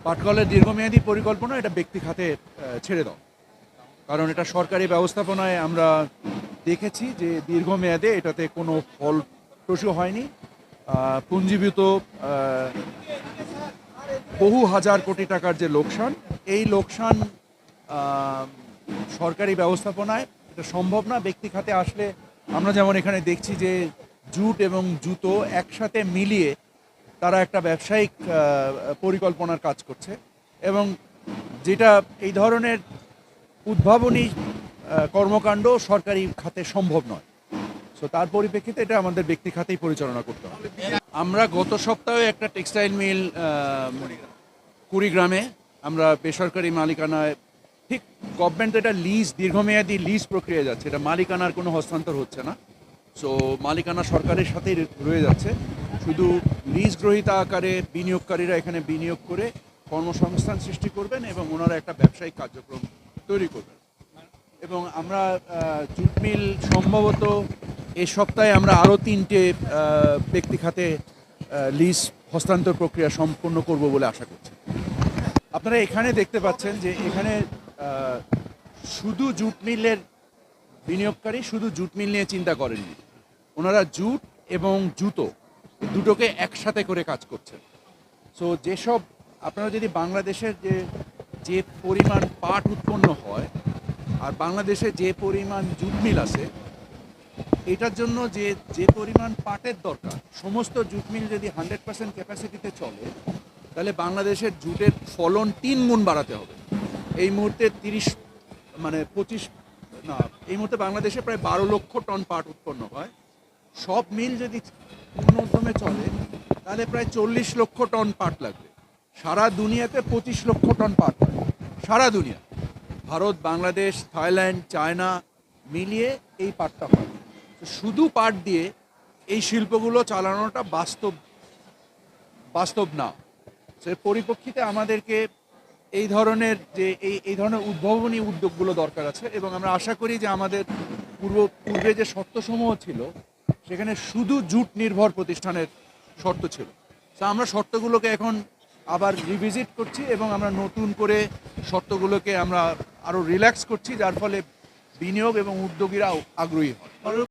পাটকলের দীর্ঘমেয়াদী পরিকল্পনা এটা ব্যক্তি খাতে ছেড়ে দাও, কারণ এটা সরকারি ব্যবস্থাপনায় আমরা দেখেছি যে দীর্ঘমেয়াদে এটাতে কোনো ফলপ্রসূ হয়নি। পুঞ্জীভূত বহু হাজার কোটি টাকার যে লোকসান, এই লোকসান সরকারি ব্যবস্থাপনায় এটা সম্ভব না। ব্যক্তি খাতে আসলে আমরা যেমন এখানে দেখছি যে জুট এবং জুতো একসাথে মিলিয়ে তারা একটা ব্যবসায়িক পরিকল্পনার কাজ করছে, এবং যেটা এই ধরনের উদ্ভাবনী কর্মকাণ্ড সরকারি খাতে সম্ভব নয়। সো তার পরিপ্রেক্ষিতে এটা আমাদের ব্যক্তি খাতেই পরিচালনা করতে হবে। আমরা গত সপ্তাহে একটা টেক্সটাইল মিল কুড়িগ্রামে আমরা বেসরকারি মালিকানায়, ঠিক গভর্নমেন্ট এটা দীর্ঘমেয়াদী লিজ প্রক্রিয়া যাচ্ছে, এটা মালিকানার কোনো হস্তান্তর হচ্ছে না। সো মালিকানা সরকারের সাথেই রয়ে যাচ্ছে। শুধু লিজ গ্রহীতা আকারে বিনিয়োগকারীরা এখানে বিনিয়োগ করে কর্মসংস্থান সৃষ্টি করবেন এবং ওনারা একটা ব্যবসায়িক কার্যক্রম তৈরি করবেন। এবং আমরা জুট মিল সম্ভবত এই সপ্তাহে আমরা আরও 3টে ব্যক্তি খাতে লিজ হস্তান্তর প্রক্রিয়া সম্পন্ন করব বলে আশা করছি। আপনারা এখানে দেখতে পাচ্ছেন যে এখানে শুধু জুট মিলের বিনিয়োগকারী শুধু জুট মিল নিয়ে চিন্তা করেননি, ওনারা জুট এবং জুতো দুটোকে একসাথে করে কাজ করছেন। সো যেসব আপনারা যদি বাংলাদেশের যে পরিমাণ পাট উৎপন্ন হয় আর বাংলাদেশে যে পরিমাণ জুট মিল আছে, এটার জন্য যে পরিমাণ পাটের দরকার, সমস্ত জুট মিল যদি 100% ক্যাপাসিটিতে চলে, তাহলে বাংলাদেশের জুটের ফলন 3 গুণ বাড়াতে হবে। এই মুহূর্তে এই মুহূর্তে বাংলাদেশে প্রায় 12 লক্ষ টন পাট উৎপন্ন হয়। সব মিল যদি কোনো উদ্যমে চলে তাহলে প্রায় 40 লক্ষ টন পাট লাগবে। সারা দুনিয়াতে 25 লক্ষ টন পাট হয়, সারা দুনিয়া, ভারত, বাংলাদেশ, থাইল্যান্ড, চায়না মিলিয়ে এই পাটটা হয়। শুধু পাট দিয়ে এই শিল্পগুলো চালানোটা বাস্তব না। সে পরিপ্রেক্ষিতে আমাদেরকে এই ধরনের উদ্ভাবনী উদ্যোগগুলো দরকার আছে, এবং আমরা আশা করি যে আমাদের পূর্বে যে শর্তসমূহ ছিল সেখানে শুধু জুট নির্ভর প্রতিষ্ঠানের শর্ত ছিল। তা আমরা শর্তগুলোকে এখন আবার রিভিজিট করছি এবং আমরা নতুন করে শর্তগুলোকে আমরা আরও রিল্যাক্স করছি, যার ফলে বিনিয়োগ এবং উদ্যোগীরাও আগ্রহী হয়।